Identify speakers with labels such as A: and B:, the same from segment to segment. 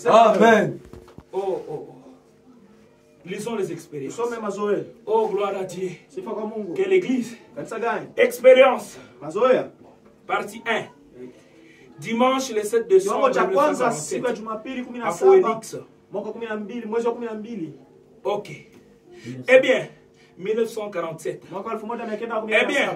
A: Amen.
B: Oh. Lisons les expériences.
C: Tusome mazoea.
B: Oh, gloire à Dieu.
C: Sifa kwa Mungu.
B: Que l'église.
C: Kanisa gani?
B: Expérience.
C: Mazoea.
B: Partie 1. Dimanche le 7 décembre.
C: Kiwango cha kwanza siku ya Jumapili 17. Mwaka 12 mwezi wa 12.
B: OK. Eh bien, 1947.
C: Mwaka 1947.
B: Eh bien.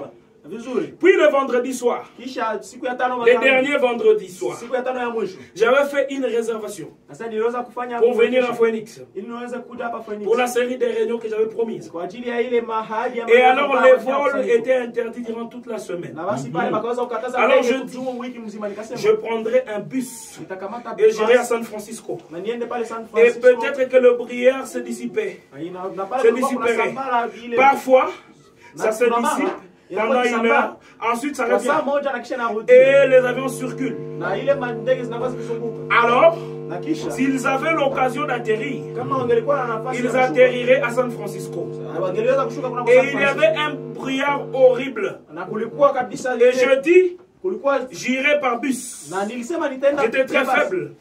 C: Vizuri.
B: Puis le vendredi soir,
C: Kisha siku ya tano
B: le dernier vendredi soir,
C: siku ya tano ya mwisho,
B: j'avais fait une réservation
C: sasa niliweza kufanya
B: pour venir à Phoenix
C: ili niweze kuja hapa Phoenix
B: pour la série de réunions que j'avais promises.
C: kwa ajili ya ile mahali ya
B: Et alors les vols étaient interdits durant toute la semaine.
C: na basi pale bakaweza kukataza
B: alors
C: wiki mzima, nikasema
B: je prendrai un bus
C: nitakamata
B: et j'irai à San Francisco.
C: na niende pale San
B: Et
C: Francisco,
B: peut-être que le brouillard se dissipait. Se dissiperait. Parfois, ça se dissipe pendant une heure. Ensuite, ça revient. Et les avions circulent. Alors, s'ils avaient l'occasion d'atterrir, ils atterriraient à San Francisco. Et il y avait un brouillard horrible. Et je dis, j'irai par bus. J'étais très faible.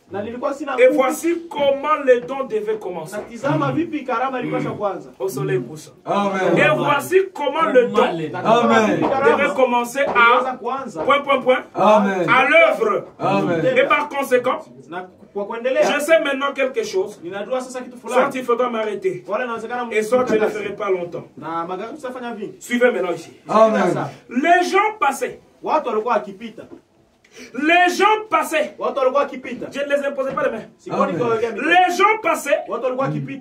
B: Et voici comment les dons devaient commencer. Au soleil poussant. Et voici comment le don devait commencer à à l'œuvre. Et par conséquent, je sais maintenant quelque chose. Soit il faudra m'arrêter, et soit je ne le ferai pas longtemps. Suivez maintenant ici. Les gens passaient. Les gens passaient. Je ne les imposais pas les mains. Les gens passaient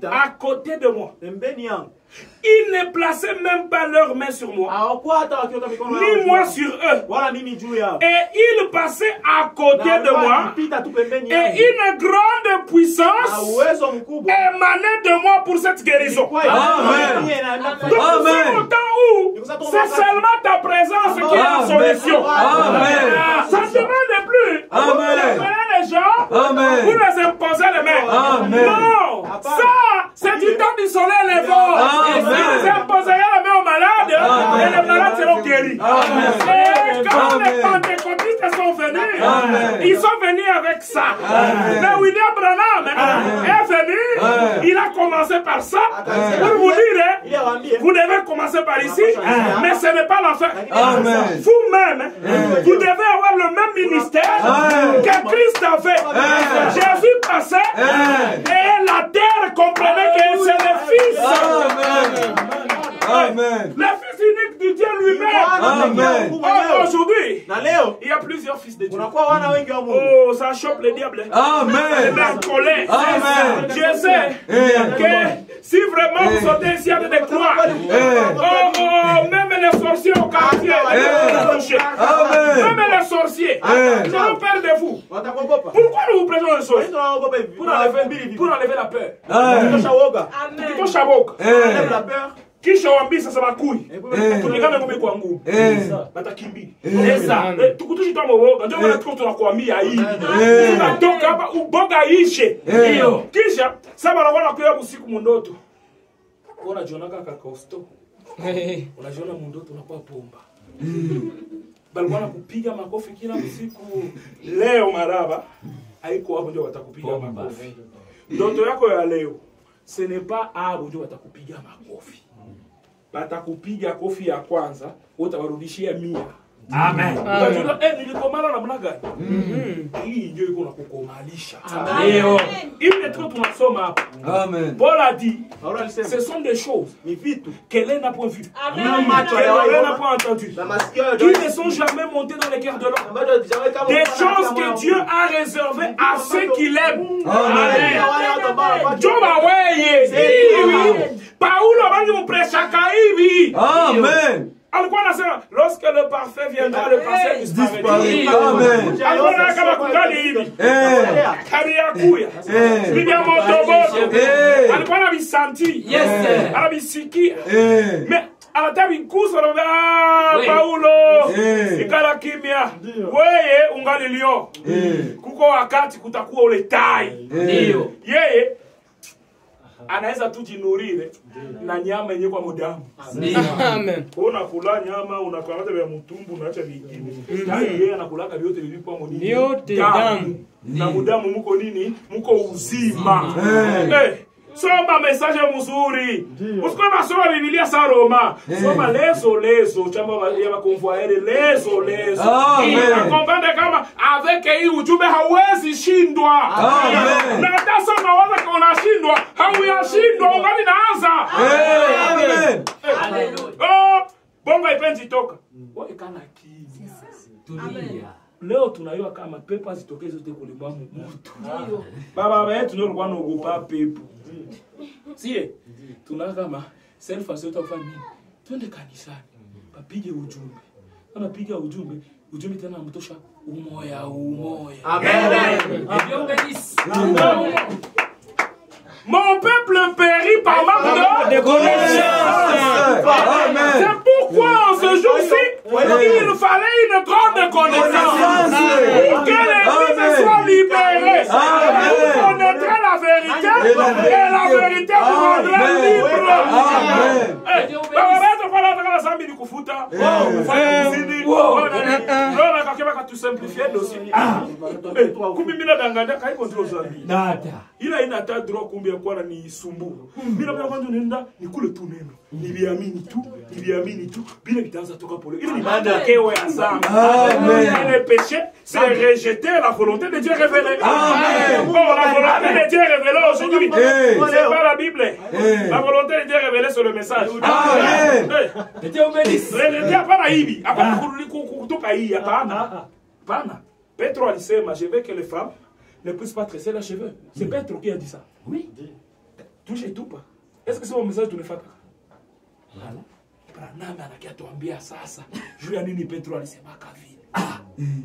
B: à côté de moi. Ils ne plaçaient même pas leurs mains sur moi, ni moi sur eux. Et ils passaient à côté de moi. Et une grande puissance émanait de moi pour cette guérison. Donc c'est au temps où c'est seulement ta présence qui est la solution. Ça ne demande plus. Vous prenez les gens, vous les imposez les mains. Non, ça c'est du temps du soleil levant. Vous imposerez la main aux malades et les malades seront guéris. Et quand les pentecôtistes sont venus, ils sont venus avec ça. Mais William Branham est venu, il a commencé par ça. Pour vous dire, vous devez commencer par ici, mais ce n'est pas la fin. Vous-même, vous devez avoir le même ministère que Christ avait. Jésus passait et la terre comprenait que c'est le Fils.
A: Amen.
B: Le Fils unique du Dieu lui-même. Aujourd'hui, il y a plusieurs fils de Dieu. Oh, ça chope le diable.
A: Amen.
B: Je sais que si vraiment vous sautez ici avec des croix, même les sorciers au quartier, même les sorciers, ils auront peur de vous. Pourquoi nous vous présentons les sorciers? Pour enlever la peur. Kisha wambisa sama kui. Tunikana ngome kwa ngumu. Batakimbi. Tukutushi tamo woga. Ndio maana tunakuambia hii. Tunatoka hapa uboga ishe. Ndio. Kisha saba naona kwa usiku mundoto. Unajiona kaka kosto. Unajiona mundoto unakuwa pomba. Balikuwa kupiga makofi kila usiku. Leo maraba haiko hapo ndio watakupiga makofi. Ndoto yako ya leo ce n'est pas hapo ndio watakupiga makofi. Batakupiga kofi ya kwanza, utawarudishia 100. Amen. Unajua nilikomana namna gani? Hii ndio iko na kukomalisha. Ndio. Ile tu tunasoma hapa. Amen. Paul a dit, ce sont des choses qu'elle n'a pas vues. Qu'elle n'a pas entendues. Qui ne sont jamais montées dans les cœurs de l'homme. Des choses que Dieu a réservées à ceux qui l'aiment. Amen. Paulo va nous prêcher hivi. Amen. Alikuwa anasema lorsque le parfait viendra, le parfait disparaîtra. Amen. Alikuwa kama kungali hivi. Karia kuya. Bibi motoboto. Alikuwa anabisanti. Yes. Anabisikia. Mais anatabi kuso ronga Paulo. Ikala kimya. Wewe ungali lio. Kuko wakati kutakuwa ule tai. Ndio. Yeye anaweza tu jinurire na nyama yenye kwa mudamu.
A: Amen.
B: Unakula nyama, unakamata vya mtumbu, unaacha vingine. Yeye anakulaka vyote vilivyo kwa nini?
A: Vyote damu.
B: Na mudamu muko nini? Muko uzima. Soma message mzuri. Usikona nasoma Biblia sa Roma. Soma leso chamba ya makonvoyere leso. Comprendre kama avec hii ujumbe hauwezi shindwa. Na hata soma waza kwa unashindwa, hauyashindwa ungali naanza.
D: Amen.
B: Oh, bonga ipenzi toka. Wewe kana kizi.
A: Tulia.
B: Leo tunayua kama pepo zitokee zote kulimwamu mtu. Baba yetu ndio alikuwa anaogopa pepo. Sie, tunaka kama self utafanya nini? Twende kanisani. Papige ujumbe. Anapiga ujumbe tena mtosha umoya.
C: Amen.
B: Mon peuple périt par manque de connaissances. C'est pourquoi en ce jour-ci, il fallait une grande connaissance pour que l'Église soit libérée. Vous connaîtrez la vérité et la vérité vous rendra libre. Ila inata droit kumbia kwa ni isumbu. Bila mwana kwanza nenda nikule tu neno. Niliamini tu. Bila kitaanza toka pole. Ili ni baada kewe ya zambi. Le péché, c'est rejeter la volonté de Dieu révélée. Amen. Oh, la volonté de Dieu révélée aujourd'hui, c'est pas la Bible. La volonté de Dieu révélée sur le message. Amen. Dieu bénisse. Rejeter hapana hivi. Hapana kutoka hii hapana. Hapana. Petro alisema, je veux que les femmes ne puissent pas tresser leurs cheveux. C'est Petro qui a dit ça. Oui. Touche tout pas. Est-ce que c'est mon message tunefata? Voilà. Branham anakia tuambia sasa. Juu ya nini Petro alisema vile?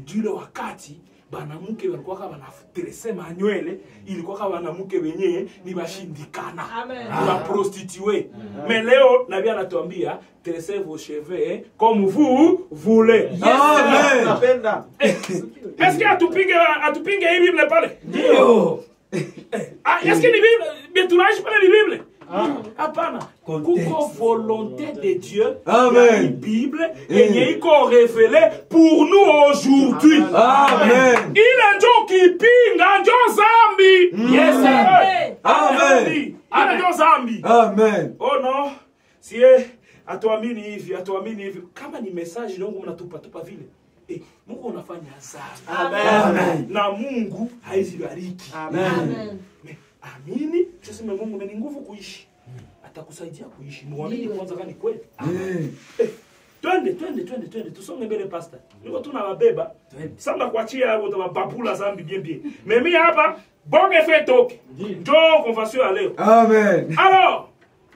B: Jule wakati banamuke walikuwa kama wanatrese manywele, ilikuwa kama banamuke wenyewe ni bashindikana. Ba prostituée. Mais leo nabii anatuambia tressez vos cheveux comme vous voulez.
C: Amen.
B: Est-ce que atupinge hii Bible pale?
A: Ndio.
B: Est-ce que ni Bible tunaishi pale ni Bible? Hapana. Kuko volonté de Dieu.
D: Amen.
B: La Bible et iko révélé pour nous aujourd'hui.
D: Amen.
B: Il est njo kipinga njo zambi.
A: Yes.
D: Amen.
B: Il est njo zambi.
D: Amen.
B: Oh non. Si atuamini hivi. Kama ni message ndio mnatupa vile. Mungu unafanya sana.
C: Amen.
B: Na Mungu haizibariki.
C: Amen.
B: Amini, tuseme Mungu ni nguvu kuishi. Atakusaidia kuishi. Muamini kwanza kani kweli. Twende tusonge mbele pastor. Niko tunawabeba. Sasa kuachia hapo tababula zambi bien. Mimi hapa bon effet toke. Ndio convention à leo.
D: Amen.
B: Alors,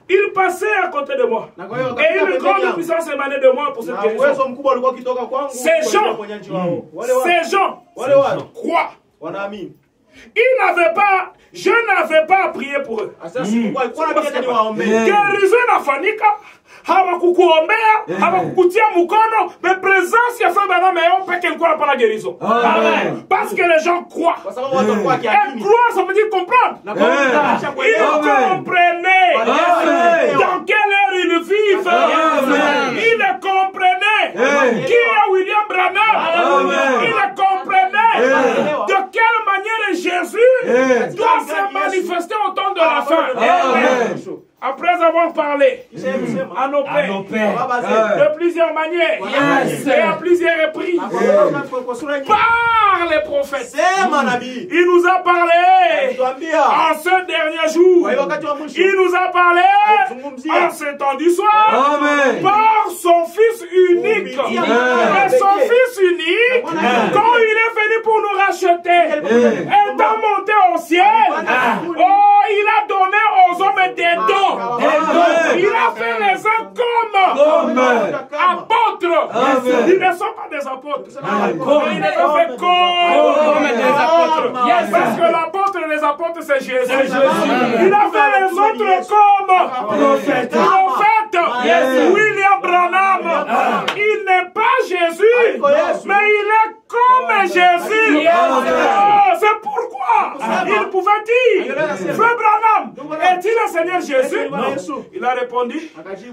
B: il passait à côté de moi. Et une grande puissance émanait de moi pour cette guérison. Ces gens croient. Je n'avais pas prié pour eux. Guérison inafanyika, hawakukuombea, hawakukutia mkono, mais présence ya femme bana meyo peke ilikuwa pas la guérison. Amen. Parce que les gens croient. Et croire, ça veut dire comprendre. Ils comprenaient dans quelle heure ils vivent. Ils comprenaient qui est William Branham. Ils comprenaient de quelle manière Jésus doit se manifester au temps de la fin. Après avoir parlé à nos pères de plusieurs manières et à plusieurs reprises par les prophètes, il nous a parlé en ce dernier jour. Il nous a parlé en ce temps du soir par son Fils unique. Et son Fils unique, quand il est venu pour nous racheter, étant monté au ciel, il a donné aux hommes des dons. Il a fait les uns comme apôtres. Ils ne sont pas des apôtres. Mais il les a fait comme des apôtres. Parce que l'apôtre et les apôtres, c'est Jésus. Il a fait les autres comme prophètes. William Branham, il n'est pas Jésus, mais il est comme Jésus. C'est pourquoi savoir. Il pouvait dire, frère Branham, est-il le Seigneur Jésus? Non. Il a répondu,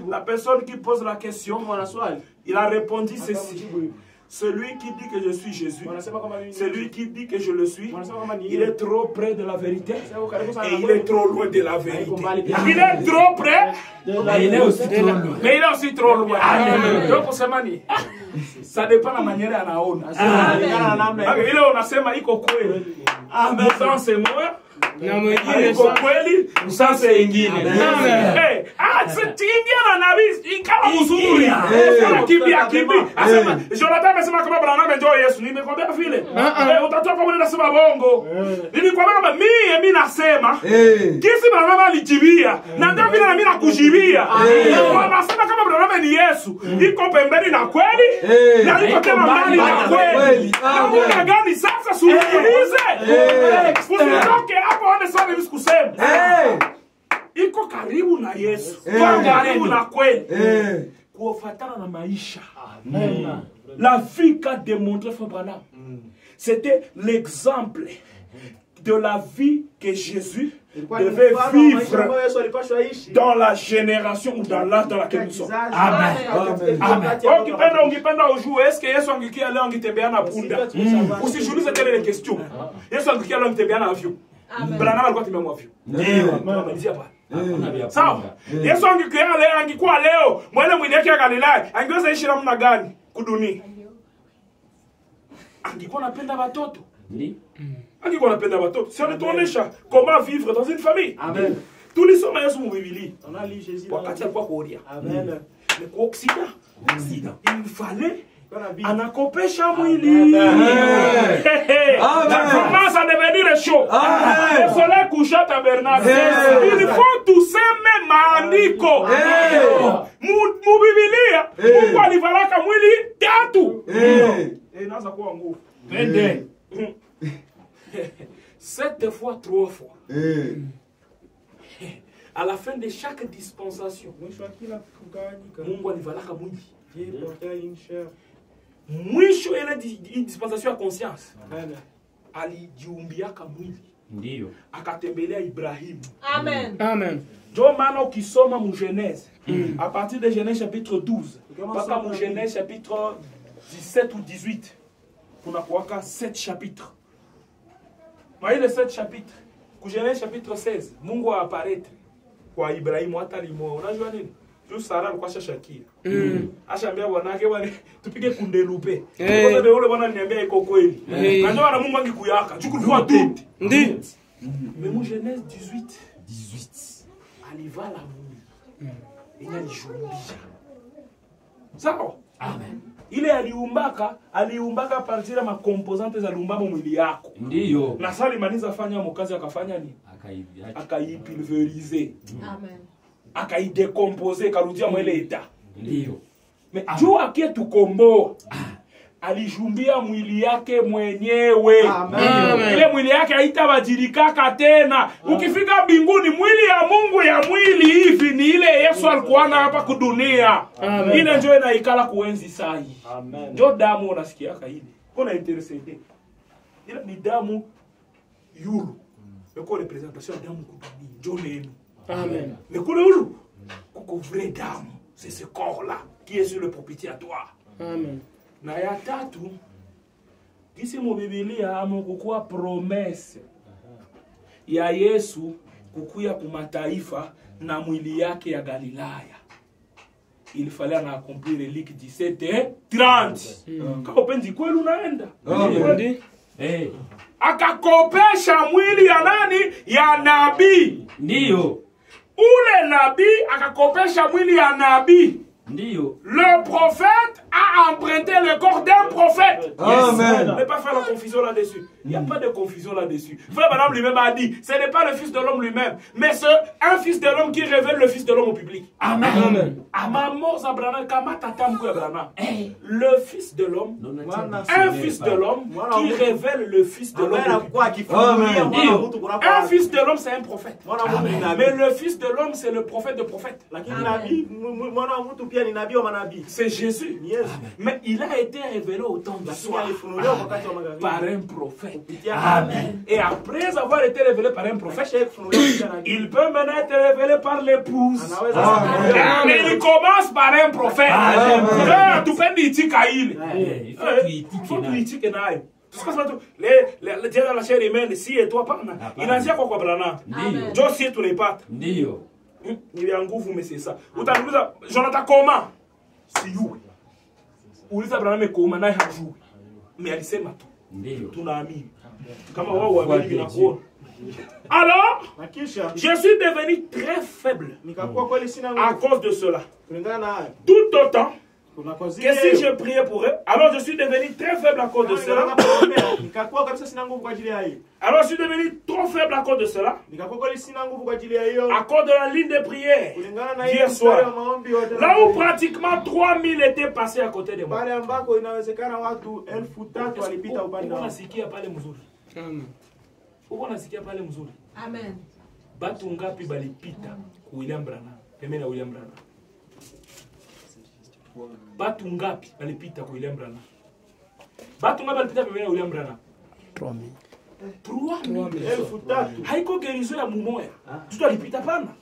B: la personne qui pose la question, il a répondu ceci. Celui qui dit que je suis Jésus, celui qui dit que je le suis, il est trop près de la vérité et il est trop loin de la vérité. Il est trop près, mais il est aussi trop loin. Mais il est aussi trop loin. Donc, pour ce mani, ça dépend de la manière à la honte. Il est unasema iko kweli. Musa c'est moi. Iko kweli, Musa c'est ingine. Tingia na nabii ikawa mzuri. Kimbia. Jonathan amesema kama Branham ndio Yesu. Nimekwambia vile. Utatoka kama unasema bongo. Nilikwambia kama mimi nasema kisi Branham alijibia. Na ndio vile na mimi nakujibia. Wanasema kama Branham ni Yesu. Iko pembeni na kweli. Na iko tena mbali na kweli. Na kuna gani sasa suluhize? Usitoke hapo one sana hivi sikusema. Iko karibu na Yesu. Karibu na kweli. Kufuatana na maisha. La vie qu'a démontré Frère Branham, c'était l'exemple de la vie que Jésus devait vivre dans la génération ou dans l'âge dans laquelle nous sommes. Amen. Ukipenda ujue, est-ce que Yesu angikia leo angitembea na punda? Usijiulize tena ile question. Yesu angikia leo angitembea na avion. Branham alikuwa tembea na avion. Ndio. Sawa. Yesu angikuwa leo mwele mwili yake ya Galilaya, angeweza ishi namna gani kudunia? Angikuwa anapenda watoto. Angikuwa anapenda watoto. Si on tuonesha comment vivre dans une famille. Amen. Tulisoma Yesu mu Biblia. On a lu Jésus wakati alikuwa kuoria. Amen. Mais kwa Occident, il fallait anakopesha mwili. Ça commence à devenir chaud. Le soleil couchant tabernacle. Il faut tout s'aimer maandiko. Mu Biblia, Mungu alivalaka mwili tatu. Inaanza kuwa nguvu. 7 fois, 3 fois. À la fin de chaque dispensation, Mungu alivalaka mwili. Mwisho ile dispensation ya conscience. Alijiumbiaka mwili. Ndio. Akatembelea Ibrahim. Amen. Amen. Ndio maana ukisoma mu Genèse, à partir de Genèse chapitre 12, mpaka mu Genèse chapitre 17 ou 18, kunakuwaka 7 chapitres. Kwa ile 7 chapitres, ku Genèse chapitre 16, Mungu apparaître kwa Ibrahim hata limo. Unajua nini? Sara alikuwa shashakia. Ashambia wanake wale tupige kundelupe. Kwa sababu yule bwana aliniambia iko kweli. Na ndio ana Mungu angikuyaka. Chukulikuwa tuti. Ndio. Mais mu Genèse 18 alivala Mungu. Inajijumbia. Sawa? Amen. Ile aliumbaka partir ya makomposante za lumbamo mwili yako. Ndio. Na sasa alimaliza fanya mkazi akafanya nini? Akaipulveriser. Amen. Akaidecomposer karudia mwele eta. Ndio. Mais juu akietukomboa alijumbia mwili yake mwenyewe. Amen. Ile mwili yake haitabadilika tena. Ukifika mbinguni mwili ya Mungu ya mwili hivi ni ile Yesu alikuwa na hapa kudunia. Amen. Ile ndio inaikala kuenzi sahi. Amen. Ndio damu unasikia kaidi. Kuna intercede. Ile ni damu yulu. Yoko representation ya damu kudunia. Ndio neno. Amen. Mais kule yulu kuko vrai damu. C'est ce corps là qui est sur le propitiatoire. Amen. Na ya tatu, kisi mu Biblia amo kukua promesse ya Yesu kukuya kumataifa na mwili yake ya Galilaya. Il fallait en accomplir Luc 17:30. Kama upenzi kweli unaenda. Akakopesha mwili ya nani? Ya nabii. Ndio. Ule nabii akakopesha mwili ya nabii. Le prophète a emprunté le corps d'un prophète. Amen. Ne pas faire la confusion là-dessus. Il n'y a pas de confusion là-dessus. Frère Branham lui-même a dit, ce n'est pas le fils de l'homme lui-même, mais c'est un fils de l'homme qui révèle le fils de l'homme au public. Amen. Amen. Le fils de l'homme, un fils de l'homme qui révèle le fils de l'homme au public. Un fils de l'homme, c'est un prophète. Mais le fils de l'homme, c'est le prophète de prophètes. C'est Jésus. Mais il a été révélé au temps du soir par un prophète.
A: Amen.
B: Et après avoir été révélé par un prophète, il peut maintenant être révélé par l'épouse. Mais il commence par un prophète. Tu peux dire Tikaïl.
A: Il faut
B: critique naï. Les dieux de la chair humaine, si et toi, pas. Il a dit quoi, Brana? Dieu, si tu n'es pas.
A: Ndio.
B: Il y a un goût, mais c'est ça. Jonathan, comment? Si you. Uliza Brana, mais comment? Naï hajou. Mais elle sait maintenant.
A: Ndio.
B: Tu n'as mis. Comment on va dire? Alors, je suis devenu très faible à cause de cela. Tout autant que si je priais pour eux, alors je suis devenu très faible à cause de cela. Alors je suis devenu trop faible à cause de cela. À cause de la ligne de prière d'hier soir. Là où pratiquement 3000 étaient passés à côté de moi.
E: Amen.
B: Batu ngapi balipita William Branham? Pembeni ya William Branham. Batu ngapi balipita William Branham? Batu ngapi balipita pembeni ya William Branham? 3000. Haiko gerizo ya mumoya. Tuto alipita pana.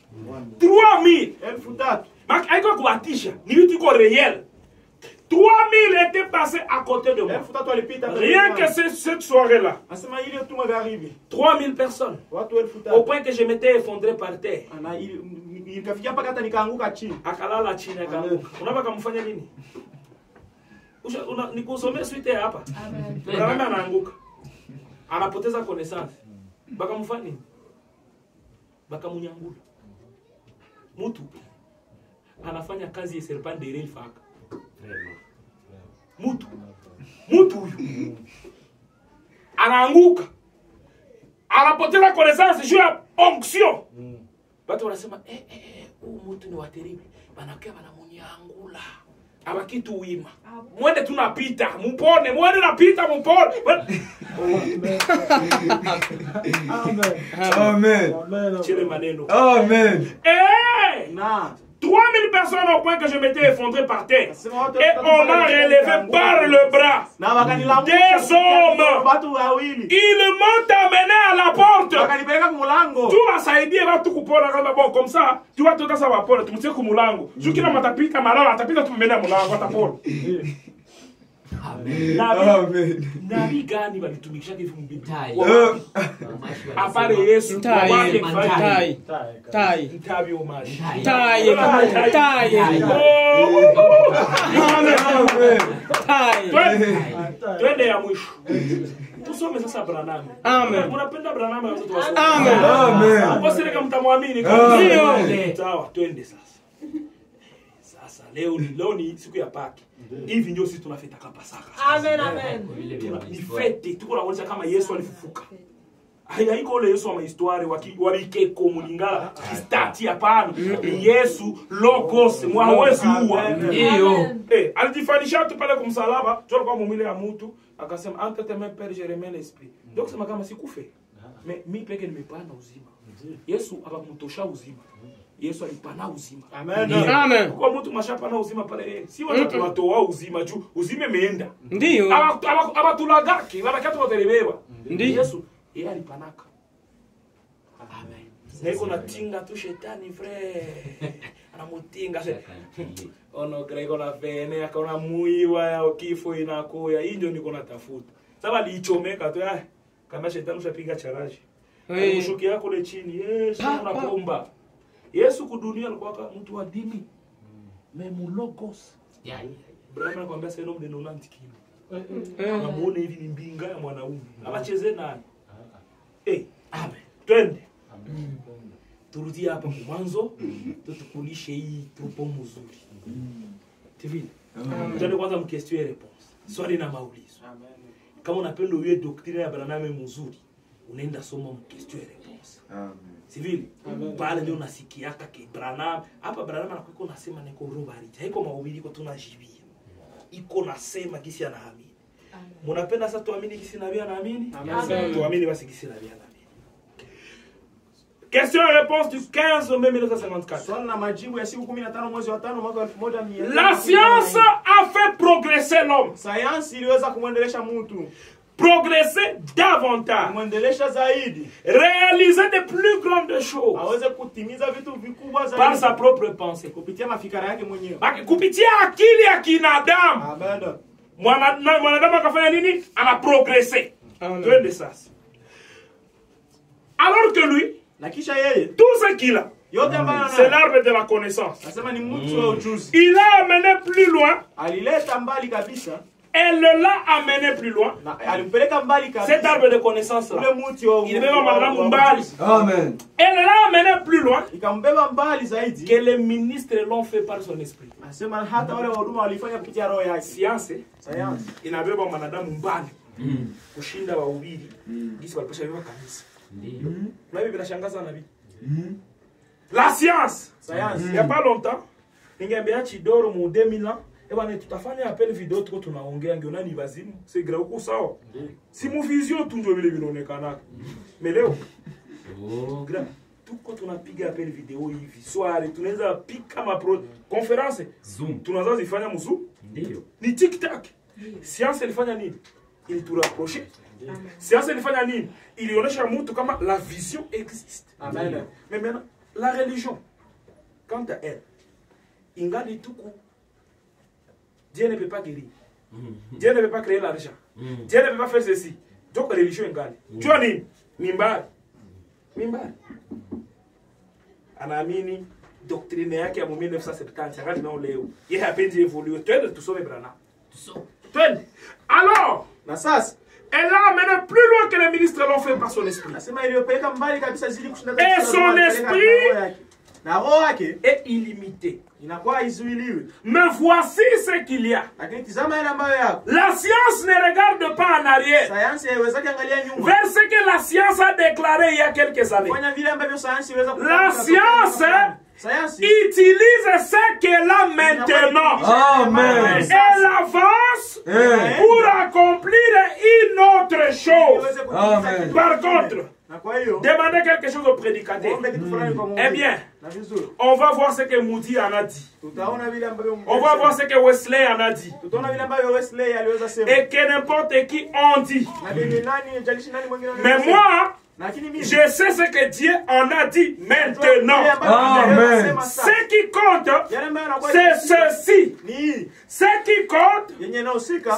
B: 3000. Haiko kubatisha. Ni vitu iko réel. 3000 étaient passés à côté de moi. Rien que cette soirée-là. 3000 personnes. Au point que je m'étais effondré par terre. Akalala chini akanguka. Unataka kumfanya nini? Nikusomea suite hapa. Amen. Anaanguka. Anapoteza connaissance. Bakamfanya nini? Bakamunyangula. Mtu anafanya kazi ya serpent de faka. Mutu huyu anaanguka, anapoteza connaissance juu ya onction. Watu wanasema huyu mtu ni wa terrible, banakia banamunyangula abakitu wima. Mwende tunapita mupone, mwende napita mupone.
D: Amen.
B: Chile maneno.
D: Amen.
B: Na 3000 personnes au point que je m'étais effondré par terre. Et on m'a relevé par le bras. Des hommes. Ils m'ont amené à la porte. Tu vas s'aider à tout couper comme ça. Tu vas tout ça à la porte. Tu me tiens comme mulango. Je qui n'a pas tapé camarade, tapé tu me mets à mulango à ta porte.
D: Amen.
B: Nabi gani walitumikisha kifu mbili.
A: Apare Yesu tai.
B: Ntabi omaji.
A: Tai.
B: Twende ya mwisho. Tusome sasa Branham.
A: Amen.
B: Unapenda Branham ya watoto wasome.
A: Amen.
B: Mbona kama mtamwamini
A: Ndio.
B: Sawa, twende sasa. Sasa leo ni siku ya Paki. Hivi ndio sisi tunafeta kapa saka.
E: Amen, amen.
B: Ni fete, tuko naonyesha kama Yesu alifufuka. Haiko ile Yesu wa histoire walikeko mulingala stati hapana. Yesu logos mwawezi huwa.
A: Ndio.
B: Alijifanisha tu pale kumsalaba, tu alikuwa mwili ya mtu, akasema entre tes mains Père je remets l'esprit. Donc sema kama sikufe. Mais mi peke nimepana uzima. Yesu akamtosha uzima. Yesu alipana uzima.
A: Amen.
B: Kwa mtu mashapa na uzima pale. Si watu tunatoa uzima juu uzima imeenda.
A: Ndio.
B: Abatulagaki, wanakatu watelebeba.
A: Ndio.
B: Yesu yeye alipanaka. Amen. Niko natinga tu shetani frère. Anamutinga ono kreko na fene akaona muiwa ya kifo inakoya. Hii ndio niko natafuta. Sasa alichomeka tu kama shetani ushapiga charaji. Mshukia kule chini. Yesu unakomba. Yesu kudunia alikuwa mtu wa dini. Memulogos. Brahma anakuambia sasa ndio neno nantiki. Namuone hivi ni mbinga ya mwanaume. Abacheze nani? Amen. Twende. Turudie hapa mwanzo, tutukulishe hii trupo mzuri. Tivi. Twende kwanza mkestion réponse. Swali na maulizo. Kama unapenda uwe doctrine ya Branham mzuri, unaenda soma mkestion réponse. Amen. Civil. Pale ndio nasikiaka ke Branham. Hapa Branham anakuwa nasema niko robariti. Haiko mahubiri kwa tunajibia. Iko nasema kisi anaamini. Munapenda sasa tuamini kisi nabii anaamini? Amen. Tuamini basi kisi nabii anaamini. Question et réponse du 15 mai 1954. La science a fait fait progresser l'homme.
C: Sayansi iliweza kumwendelesha mtu.
B: Progresser davantage.
C: Kumwendelesha zaidi.
B: Réaliser de plus grandes choses.
C: Aweze kutimiza vitu vikubwa zaidi.
B: Par sa propre pensée.
C: Kupitia mafikara yake mwenyewe.
B: Kupitia akili ya kinadamu.
C: Amen.
B: Mwanadamu akafanya nini? Ana progresser. Twende sasa. Alors que lui,
C: na kisha yeye,
B: tout ce qu'il a,
C: c'est
B: l'arbre de la connaissance.
C: Nasema ni mtu wa ujuzi.
B: Il a amené plus loin.
C: Alileta mbali kabisa.
B: Elle l'a amené plus loin.
C: Alimpeleka mbali kabisa.
B: Cet arbre de connaissance là. Il est même madame mbali.
D: Amen.
B: Elle l'a amené plus loin.
C: Ikambeba mbali zaidi.
B: Que les ministres l'ont fait par son esprit.
C: Nasema hata wale wahuduma walifanya kupitia roho yake.
B: Science.
C: Sayansi
B: Inabeba mwanadamu mbali. Kushinda wahubiri. Gisi walipasha beba kanisa. Ndio. Na bibi nashangaza nabii. La science. Sayansi. Il y a pas longtemps, ningeambia Chidoro mu 2000 ans. Ebana tutafanya appel video tuko tunaongea ngiona ni wazimu. C'est grave uko sawa. Si mu vision tu ndio vile vinaonekana. Mais leo grave tuko tunapiga appel video hivi. Swali tunaweza pika ma conference Zoom. Tunaanza zifanya mu Zoom. Ndio. Ni TikTok. Science ilifanya nini? Il tu rapprocher. Science ilifanya nini? Ilionyesha mtu kama la vision existe. Amen. Mais maintenant la religion quant à elle ingali tuko Dieu ne peut pas guérir. Dieu ne peut pas créer l'argent. Dieu ne peut pas faire ceci. Donc la religion est égale. Tu vois nini? Mimbari. Mimbari. Anaamini doctrine yake ya 1970 hadi na leo. Yeye hapendi évoluer. Twende tusome Brana. Twende. Alors,
C: na sasa
B: elle a amené plus loin que les ministres l'ont fait par son esprit.
C: Nasema iliyopeleka mbali kabisa zili kushinda.
B: Et son esprit
C: na roho yake
B: est illimité.
C: Inakuwa izuiliwe.
B: Mais voici ce qu'il y a.
C: Lakini tazama yale ambayo yako.
B: La science ne regarde pas en arrière.
C: Sayansi haiwezi kuangalia nyuma.
B: Vers ce que la science a déclaré il y a quelques années.
C: Fanya vile ambavyo sayansi inaweza
B: La science utilise ce qu'elle a maintenant.
D: Amen.
B: Elle avance pour accomplir une autre chose.
D: Amen.
B: Par contre, demandez quelque chose au prédicateur. Eh bien, on va voir ce que Moody en a dit. On va voir ce que Wesley en a dit. Et que n'importe qui en dit. Mais moi, je sais ce que Dieu en a dit maintenant.
D: Amen.
B: Ce qui compte, c'est ceci. Ce qui compte,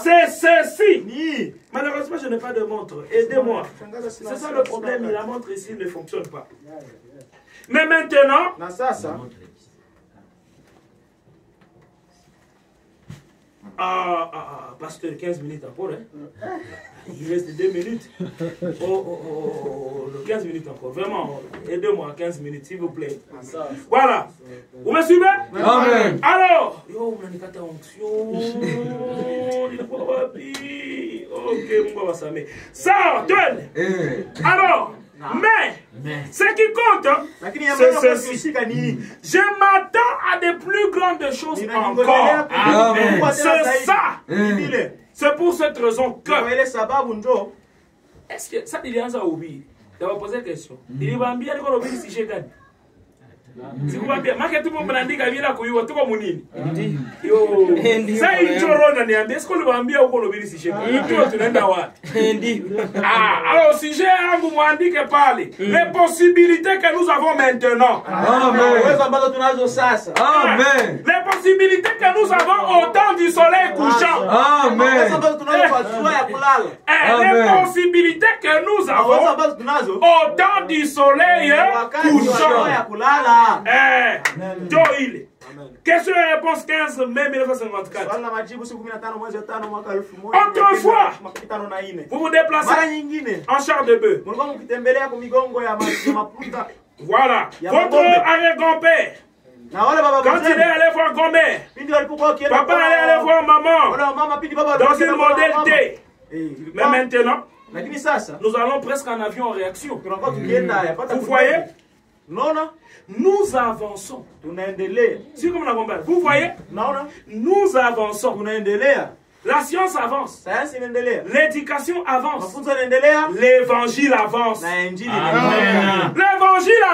B: c'est ceci. Malheureusement, je n'ai pas de montre. Aidez-moi. C'est ça le problème. La montre ici ne fonctionne pas. Mais maintenant, pasteur, 15 minutes encore. Hein? Il reste 2 minutes. Oh, 15 minutes encore. Vraiment, aidez-moi 15 minutes, s'il vous plaît. Voilà. Vous me suivez?
D: Amen.
B: Alors, yo, on a une onction. Ok, on va s'amener. Ça, donne. Alors, mais, ce qui compte, c'est ceci. Je m'attends à de plus grandes choses encore. C'est ça. C'est pour cette raison que... Est-ce que ça, il y a un oublié? Je vais poser une question. Il va bien que l'obéi si j'ai gagné. Si vous voyez, je vais tout le monde dire que je vais tout le monde. Ça, il est est-ce que le va bien que l'obéi si j'ai gagné? Alors, si j'ai un mouvement dit que parle, les possibilités que nous avons maintenant.
D: Amen. Amen.
B: Les possibilités que nous avons au temps du soleil couchant.
D: Amen.
B: Les possibilités que nous avons au temps du soleil couchant. Joël. Question et réponse 15 mai 1954. Autrefois, vous vous déplacez en char de bœuf. Voilà. Votre arrière-grand-père, quand il est allé voir grand-mère, papa est allé voir maman dans une modèle T. Mais maintenant, nous allons presque en avion en réaction. Vous voyez? Nous avançons. Vous voyez? Nous avançons. La science avance. L'éducation avance. L'évangile avance. L'évangile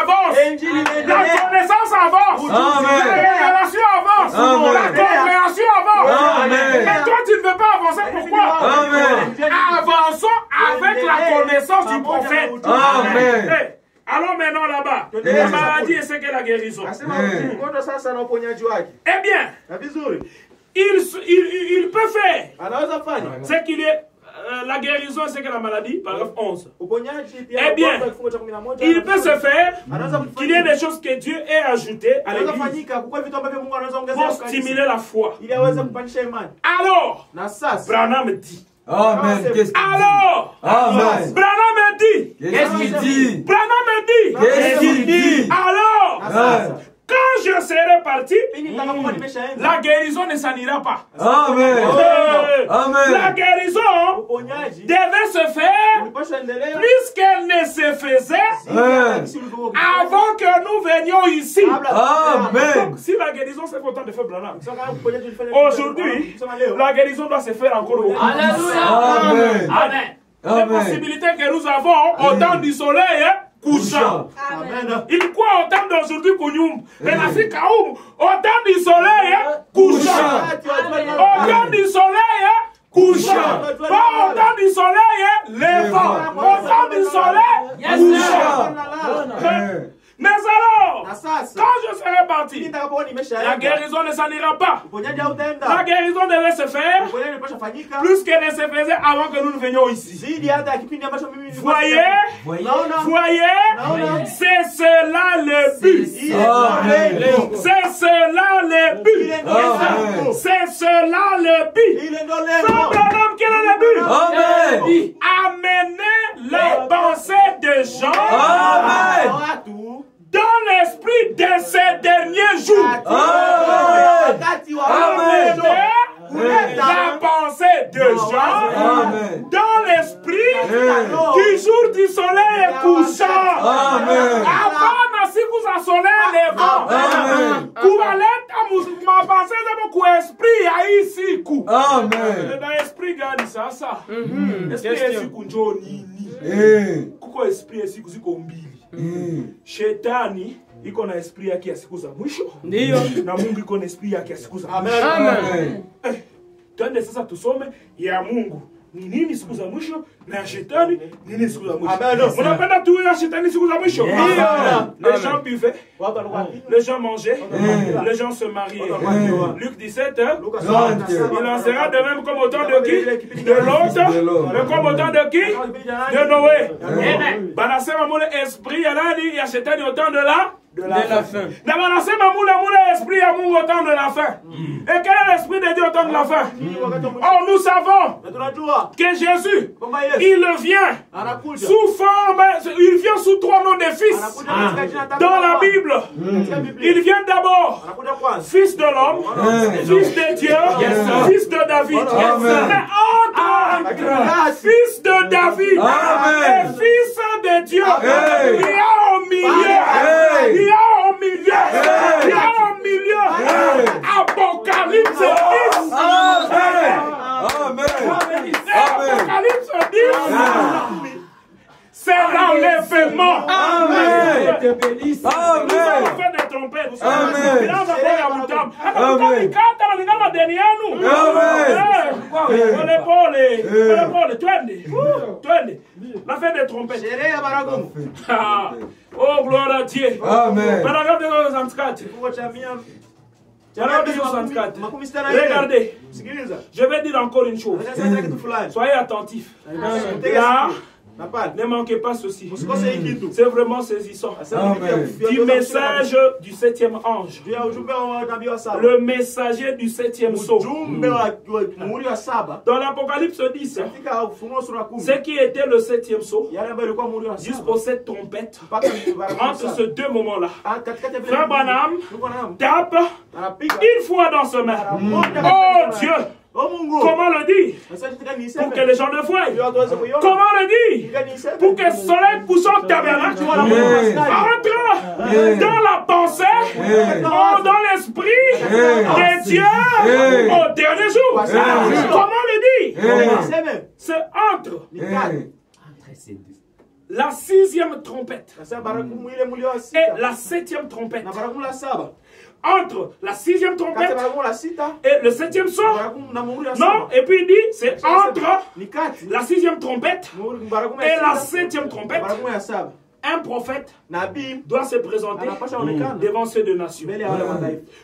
B: avance. La connaissance avance. La révélation avance. La compréhension avance. Mais pourquoi.
D: Amen.
B: Avançons avec la connaissance du prophète.
D: Amen.
B: Hey, allons maintenant là-bas. La maladie et c'est que la guérison. Eh bien, il peut faire. C'est qu'il est la guérison, c'est que la maladie, paragraphe 11. Eh bien, il peut se faire qu'il y ait des choses que Dieu ait ajoutées à l'église pour stimuler la foi. Alors, Branham dit.
D: Amen.
B: Alors,
D: Amen.
B: Branham dit.
D: Qu'est-ce qu'il dit?
B: Branham dit.
D: Qu'est-ce qu'il dit?
B: Alors,
D: Amen.
B: quand je serai parti, la guérison ne s'en ira pas.
D: Amen. Amen.
B: La guérison devait se faire puisqu'elle ne se faisait avant que nous venions ici.
D: Amen.
B: Donc, si la guérison se fait autant de faire Branham, aujourd'hui, la guérison doit se faire encore au
D: Amen.
B: Amen. Les possibilités que nous avons au temps du soleil couchant. Il croit au temps d'aujourd'hui Kounoum. Mais l'Afrique au temps du soleil couchant. Au temps du soleil couchant. Pas au temps du soleil levant. Au temps du soleil couchant. Mais alors, quand je serai parti, la guérison ne s'en ira pas. La guérison devait se faire plus qu'elle ne se faisait avant que nous ne venions ici. Voyez, c'est cela le but. C'est cela le but. C'est cela le but. Frère Branham, quel est le but? Amener la pensée des gens dans l'esprit de ces derniers jours. La pensée de gens dans l'esprit du jour du soleil couchant. Avant si vous a soleil levant. Ma pensée de beaucoup esprit a ici coup. Dans l'esprit garde ça. Esprit ici kunjo nini. Kuko esprit ici kumbili. Shetani iko na esprit yake ya siku za mwisho. Ndio. Na Mungu iko na esprit yake ya siku za mwisho. Amen. Twende sasa tusome ya Mungu ni nini siku za mwisho na ya shetani nini siku za mwisho. Unapenda tu ya shetani siku za mwisho? Les gens buvaient, les gens mangeaient, les gens se mariaient. Luc 17, il en sera de même comme au temps de qui? De l'autre. Mais comme au temps de qui? De Noé. Banasema moule esprit alali ya shetani au temps de la fin. Banasema moule esprit ya Mungu au temps de la fin. Et quel est l'esprit de Dieu au temps de la fin? Oh, nous savons que Jésus, il vient sous forme, il vient sous 3 noms de fils. Dans la Bible, il vient d'abord fils de l'homme, fils de Dieu, fils de David. Mais entre fils de David et fils de Dieu, il y a au milieu, il y a au milieu, il y a au milieu, Apocalypse 10. Apocalypse 10. C'est l'enlèvement.
D: Amen.
B: Nous allons faire des trompettes. Amen. La fin des trompettes. Oh, gloire à Dieu.
D: Amen.
B: Paragraphe 64. Regardez, je vais dire encore une chose. Soyez attentifs. Là, ne manquez pas ceci. C'est vraiment saisissant. Du message du 7e ange. Le messager du 7e sceau. Dans l'Apocalypse 10, ce qui était le 7e sceau, jusqu'aux 7 trompettes, entre ces deux moments-là, Frère Branham tape une fois dans ce main. Oh Dieu! Comment le dire? Pour que les gens le voient. Comment le dire? Pour que le soleil couchant tabernacle entre dans la pensée, dans l'esprit de Dieu au dernier jour. Comment le dire? C'est entre la 6e trompette et la 7e trompette. Entre la 6e trompette et le 7e son. Non, et puis il dit, c'est entre la 6e trompette et la 7e trompette. Un prophète doit se présenter devant ces deux nations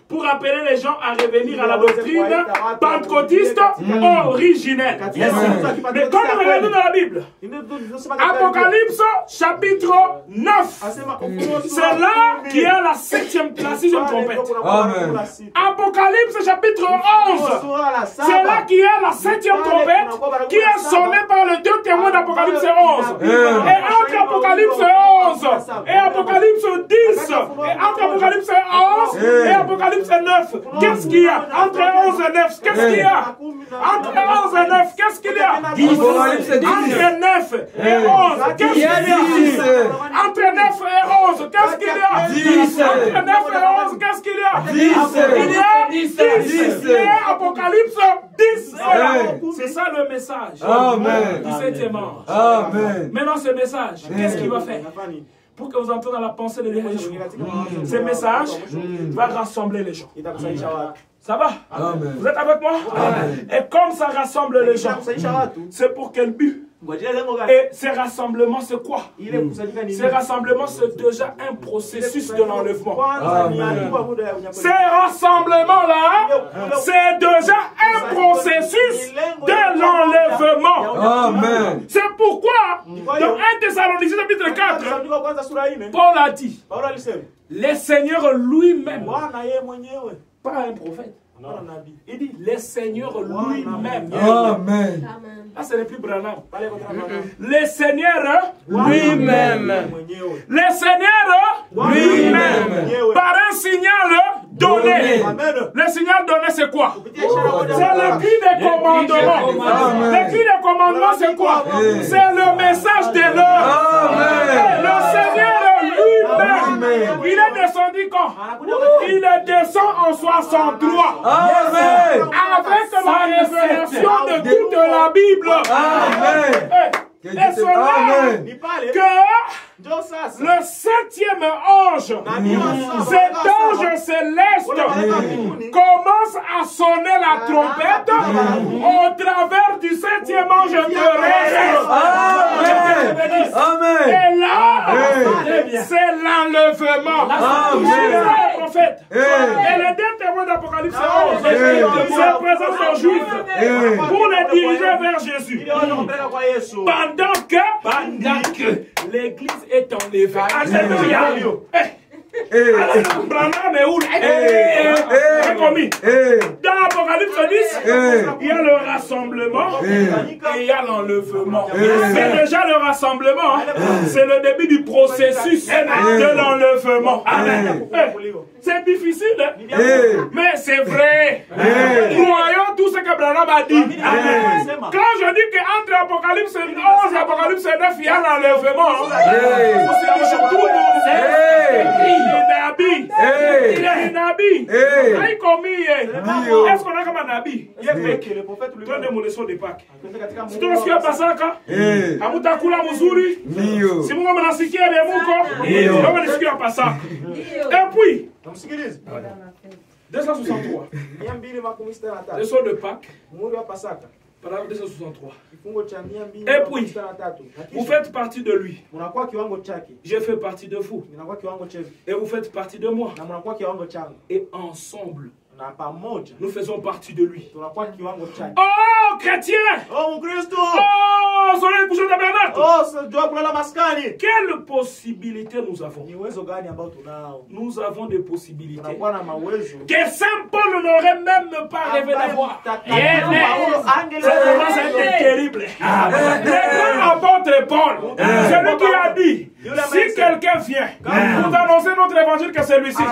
B: pour appeler les gens à revenir à la doctrine pentecôtiste originelle. Mais quand nous regardons dans la Bible, Apocalypse chapitre 9, c'est là qu'il y a la 6e trompette. Apocalypse chapitre 11, c'est là qu'il y a la 7e trompette qui est sonnée par les deux témoins d'Apocalypse 11. Et entre Apocalypse 11 et Apocalypse 10 et entre Apocalypse 11 et Apocalypse 9, qu'est-ce qu'il y a? Entre 11 et 9, qu'est-ce qu'il y a? Entre 11 et 9, qu'est-ce qu'il y a? Entre 9 et 11, qu'est-ce qu'il y a? Entre 9 et 11, qu'est-ce qu'il y a? Entre 9 et 11, qu'est-ce qu'il y a? Il y a 10. Il y a Apocalypse 10. C'est ça le message du 7e ange.
D: Amen.
B: Maintenant ce message, qu'est-ce qu'il va faire? Pour que vous entrez dans la pensée de Dieu. Ce message va rassembler les gens. Ça va?
D: Amen.
B: Vous êtes avec moi?
D: Amen.
B: Et comme ça rassemble les gens, c'est pour quel but? Et ces rassemblements, c'est quoi? Ces rassemblements, c'est déjà un processus de l'enlèvement. Ces rassemblements-là, c'est déjà un processus de l'enlèvement.
D: Amen.
B: C'est pourquoi, dans 1 Thessaloniciens chapitre 4, Paul a dit, le Seigneur lui-même, pas un prophète. Il dit, le Seigneur lui-même.
D: Amen.
B: Ah, ce n'est plus Branham. Le Seigneur lui-même. Le Seigneur lui-même. Par un signal donné. Le signal donné, c'est quoi? C'est le cri des commandements. Le cri des commandements, c'est quoi? C'est le message de l'heure. Le Seigneur lui-même. Il est descendu quand? Il est descendu en 63.
D: Amen.
B: Avec la révélation de toute la Bible.
D: Amen.
B: Et c'est là que le 7e ange, cet ange céleste, commence à sonner la trompette au travers du 7e ange terrestre.
D: Amen.
B: Et là, c'est l'enlèvement. Le prophète. Et les deux témoins d'Apocalypse 11 se présentent aux Juifs pour les diriger vers Jésus. Pendant que l'église est enlevée. Alléluia. Branham est où? Dans Apocalypse 10, il y a le rassemblement et il y a l'enlèvement. Mais déjà le rassemblement, c'est le début du processus de l'enlèvement. C'est difficile, mais c'est vrai. Croyons tout ce que Branham a dit. Quand je dis qu'entre Apocalypse 11 et Apocalypse 9, il y a l'enlèvement, il est Nabi. Est-ce qu'on a comme un Nabi? Twende mu leçon de Pâques. Si tunasikia Pasaka, hamutakula mzuri. Si Mungu mnasikia vya Mungu, ndio mnasikia Pasaka. Et puis, 263. Leçon de Pâques. Paragraphe 263. Et puis, vous faites partie de lui. Je fais partie de vous. Et vous faites partie de moi. Et ensemble, nous faisons partie de lui. Oh, chrétien!
C: Oh, Christo!
B: Oh, soleil couché tabernacle!
C: Oh,
B: quelle possibilité nous avons? Nous avons des possibilités que Saint Paul n'aurait même pas rêvé d'avoir. C'est terrible. Le grand apôtre Paul, celui qui a dit, si quelqu'un vient pour annoncer notre évangile que celui-ci,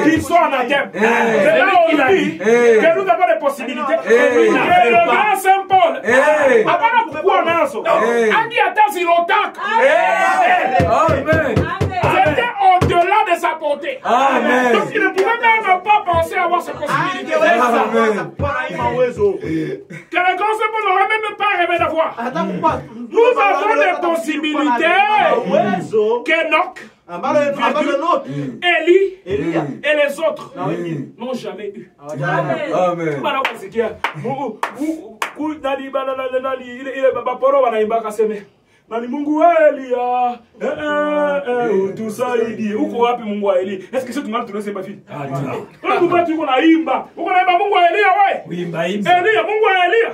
B: qu'il soit anathème. C'est là où il dit que nous avons des possibilités. Et le grand Saint Paul, apparemment pourquoi on a ça? A dit attends si l'otac. C'était au-delà de sa portée. Donc il ne pouvait même pas penser avoir cette possibilité. Que le grand Seigneur n'aurait même pas rêvé d'avoir. Nous avons des possibilités qu'Enoch, Élie et les autres n'ont jamais eu.
D: Amen.
B: Nani Mungu wa Elia, utusaidie. Uko wapi Mungu wa Elia? Est-ce que c'est tout le monde tunasema fili? Mungu wetu uko naimba. Uko naimba Mungu wa Elia wewe?
A: Uimba.
B: Elia, Mungu wa Elia.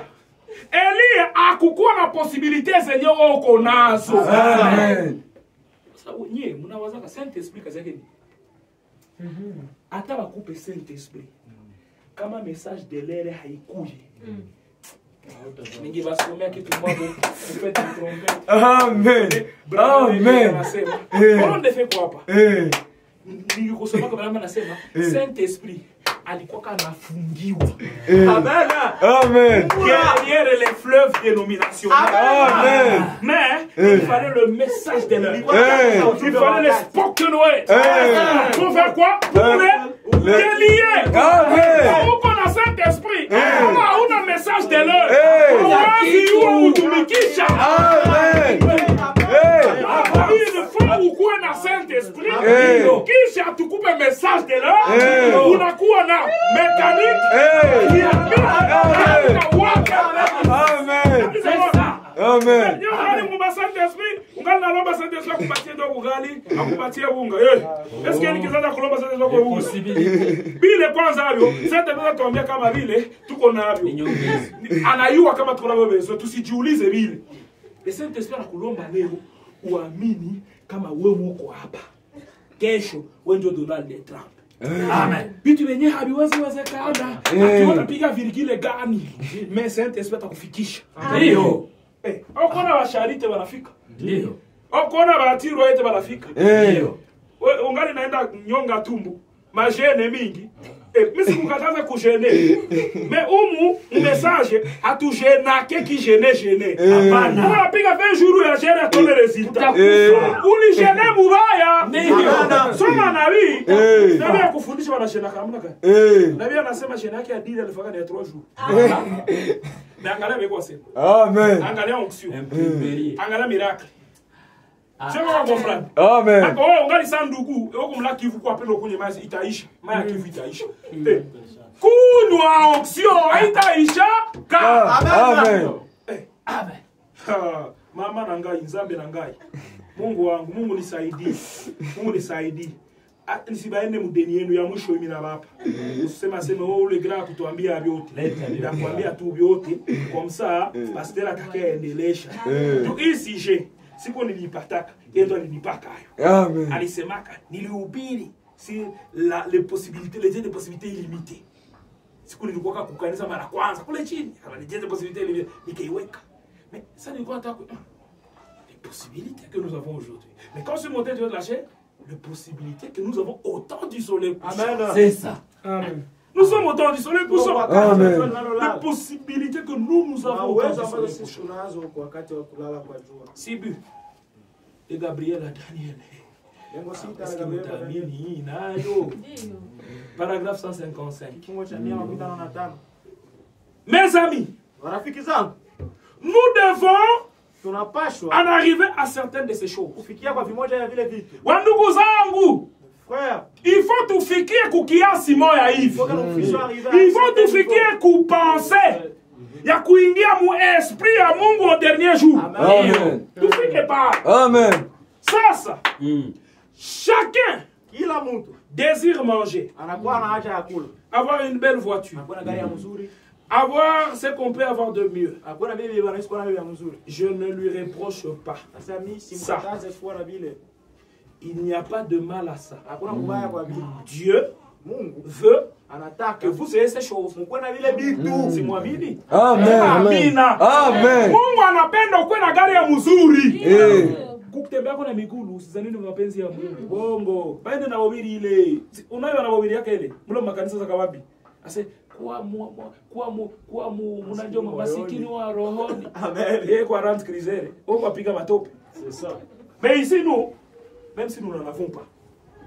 B: Elia hakukuwa na possibilité zenye wewe uko nazo.
D: Amen.
B: Sasa nyie mnawazaka Saint Esprit kazi yake ni. Hata wakupe Saint Esprit. Kama message de l'air haikuji. Ningebasomea kitu moja kupeta trompete.
D: Amen. Amen.
B: Comment defait quoi hapa? Ningekusoma kama anasema Saint Esprit alikuwa anafungiwa.
D: Amen. Amen.
B: Derrière les fleuves dénominationnels.
D: Amen.
B: Mais il fallait le message de l'heure. Il fallait les spoken words. Pour faire quoi? Pour les lier.
D: Amen.
B: Pour qu'on a Saint-Esprit. On a un message de l'heure.
D: Amen.
B: Il faut ukuwe na Saint-Esprit. Kisha tukupe message de l'heure. Unakuwa na mécanique.
D: Amen. Amen.
B: Saint-Esprit, ungali na lomba Saint-Esprit akupatie ndo ugali, akupatie unga. Est-ce qu'il y a nikizaza kulomba Saint-Esprit kwa unga? Bile kwanza avyo, Saint-Esprit atuambia kama vile tuko navyo. Anayua kama tuko navyo bezo, tusijiulize vile. Le Saint-Esprit anakulomba leo uamini kama wewe uko hapa. Kesho wewe ndio Donald Trump. Amen. Vitu venye haviwezi wezekana. Akiona piga virgile gani? Mais Saint-Esprit atakufikisha. Ndio. Ukona washarite wanafika.
A: Ndio.
B: Ukona batiro ete wanafika.
A: Ndio.
B: Ungali naenda nyonga tumbu. Majene mingi. Mimi sikukataza kujene. Mais message hatujenake ki jene. Hapana. Unapiga 20 jours ya jene atone resultat. Uli jene mubaya. Ndio. Soma nabii. Nabii akufundisha wanashena kama gani? Nabii anasema jene yake adili alifaka ni 3 jours. Mais angalia beko sema.
D: Amen.
B: Angalia onction. Angalia miracle. Je vais comprendre.
D: Amen.
B: Ako ungali sanduku, eko mla kivu kwa pendo kwenye maji itaisha. Maya kivu itaisha. Kunywa onction haitaisha.
D: Amen.
B: Amen. Mama na ngai, Nzambe na ngai. Mungu wangu, Mungu nisaidie. Mungu nisaidie. Nisibaende mudeni yenu ya mwisho mimi na baba. Usema wewe ule gra kutuambia vyote. Nakwambia tu vyote kwa msaa pastor atakayendelesha. Tu isije siku nilipataka, yeye ndo alinipaka hayo.
D: Amen.
B: Alisemaka nilihubiri si les possibilités, les possibilités illimitées. Siku nilikuwa kukanisa mara kwanza kule chini, ananijenza possibilités illimitées nikaiweka. Mais ça nilikuwa nataka les possibilités que nous avons aujourd'hui. Mais quand je suis monté de la chaîne, les possibilités que nous avons autant du soleil.
C: Amen.
A: C'est ça.
B: Amen. Nous sommes autant du soleil pour ça.
D: Amen.
B: Les possibilités que nous avons autant du soleil pour ça. Sibu. Et Gabriel à Daniel. Est-ce que vous t'amini nayo? Paragraphe 155. Mes amis, nous devons en arriver à certaines de ces choses. Wandugu zangu, il faut tufikie kukiasi moya hivi. Il faut tufikie kupenser ya kuingia mu esprit ya Mungu au dernier jour.
D: Amen.
B: Tufike pa.
D: Amen.
B: Sasa, chacun désire manger, avoir une belle voiture, avoir ce qu'on peut avoir de mieux. Je ne lui reproche pas ça. Il n'y a pas de mal à ça. Dieu veut que vous ayez ces choses. C'est moi mini.
D: Amen. Amen.
B: Mungu anapenda ukwe na gari ya mzuri. Kutembea kwa miguu usizani ni mapenzi ya Mungu. Bongo. Baende na wawili ile. Unayo na wawili yake ile. Mlo makanisa za kawabi. Ase kwa mnajua masikini wa rohoni. Amen. Yeye kwa rent crisere. Au kupiga matope. C'est ça. Mais ici nous, même si nous n'en avons pas,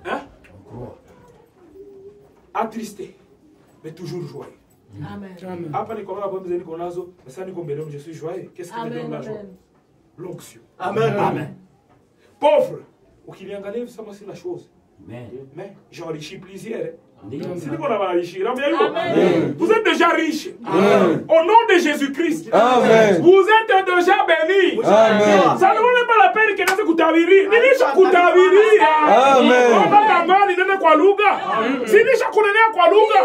B: hein? Attristé. mais toujours joyeux.
E: Amen.
B: Après, je suis joyeux. Qu'est-ce qui me donne la joie? L'onction.
C: Amen.
B: Amen. Pauvre. Au qu'il y a un galère, ça c'est la chose. Mais j'enrichis plusieurs. C'est nous qu'on a enrichi. Vous êtes déjà riches. Au nom de Jésus-Christ.
D: Amen.
B: Vous êtes déjà bénis.
D: Amen.
B: Ça ne vaut pas la peine que nous kutabiri. Nilisha kutabiri.
D: Amen.
B: Baba amani nene kwa lugha. Sinisha kunenea kwa lugha.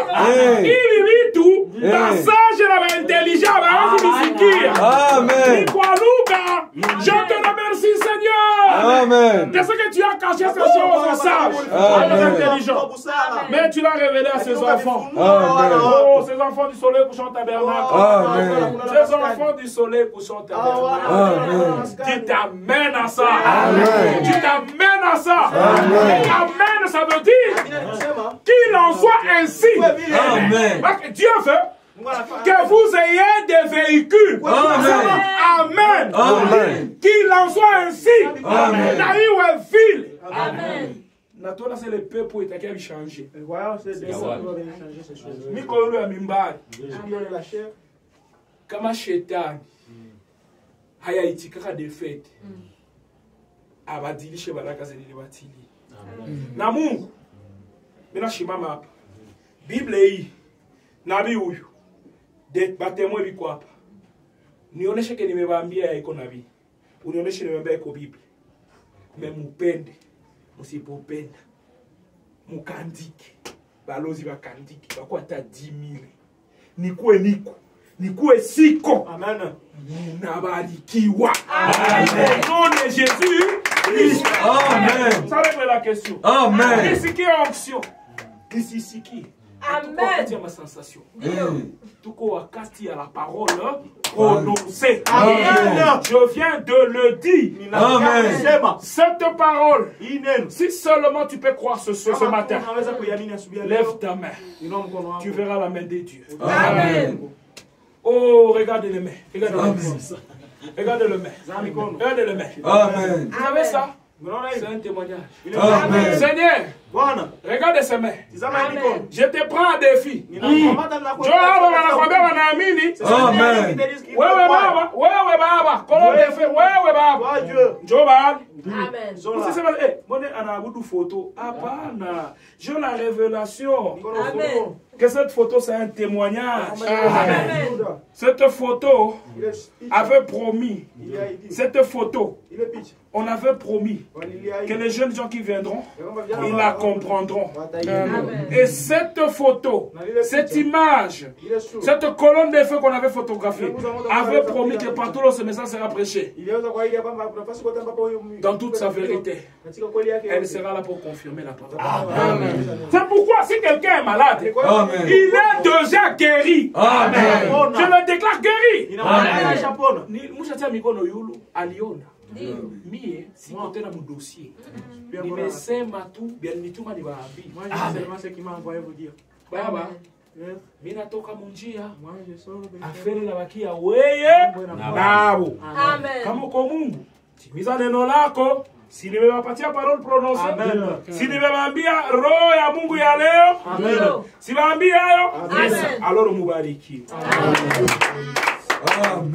B: Ili vitu passage na intelligence baanze kusikia.
D: Amen.
B: Kwa lugha. Je te remercie Seigneur.
D: Amen.
B: Qu'est-ce que tu as caché ces choses sages, intelligents. Mais tu l'as révélé à ses enfants.
D: Amen.
B: Oh, ces enfants du soleil couchant au tabernacle.
D: Amen.
B: Ces enfants du soleil couchant au tabernacle. Tu t'amènes à ça.
D: Amen.
B: Tu t'amènes à ça.
D: Amen.
B: Amen, ça veut dire qu'il en soit ainsi.
D: Amen.
B: Parce que Dieu veut que vous ayez des véhicules.
D: Amen.
B: Amen.
D: Amen.
B: Qu'il en soit ainsi.
D: Amen.
B: Amen. Natona c'est le peuple qui a changé. Mikolo ya mimbari. Kama shetani hayaitikaka defeat. Abadilishe baraka zile batili. Na Mungu mina shimama hapa. Biblia hii nabii huyu batemwe biko hapa. Nionyeshe ke nimewaambia iko nabii. Unionyeshe nimewaambia iko Biblia. Memupende. Musipopenda. Mukandike. Balozi bakandike. Bako ata 10,000. Nikuwe niko. Nikuwe siko. Amen. Munabarikiwa. Amen. Au nom de Jésus.
D: Amen.
B: Ça règle la question.
D: Amen.
B: Ici qui est onction. Ici qui.
E: Amen.
B: Tu as ma sensation. Tout wakati à la parole prononcée.
D: Amen.
B: Je viens de le dire.
D: Amen.
B: Cette parole, si seulement tu peux croire ce matin, lève ta main. Tu verras la main de Dieu.
E: Amen.
B: Oh, regarde les mains. Regarde les mains. Regarde les mains. Regarde les mains.
D: Amen.
B: Vous savez ça? C'est un témoignage.
D: Amen.
B: Seigneur, regarde ces mains. Je te prends un défi.
D: Amen.
B: Wewe baba, kolo defe, wewe baba. Njoo baba.
E: Amen.
B: Usisema mbona anaabudu photo? Hapana. J'ai la révélation.
E: Amen.
B: Que cette photo c'est un témoignage.
E: Amen.
B: Cette photo avait promis. Cette photo, on avait promis que les jeunes gens qui viendront, ils la comprendront.
E: Amen.
B: Et cette photo, cette image, cette colonne de feu qu'on avait photographiée, avait promis que partout où ce message sera prêché, dans toute sa vérité, elle sera là pour confirmer la parole. Amen. C'est pourquoi si quelqu'un est malade,
D: Amen.
B: il est déjà guéri.
D: Amen.
B: Je le déclare guéri.
D: Amen.
B: Mushatia mikono yulu aliona. Mie siko tena mu dossier. Nimesema tu bien nituma niwaambie. Baba, mimi natoka munjia. Afere la bakia weye nabo.
E: Amen.
B: Kama uko Mungu, timiza neno lako. Si nimewapatia parole prononcée, si nimewaambia roho ya Mungu ya leo, si waambia hayo, alors mubariki.
D: Amen.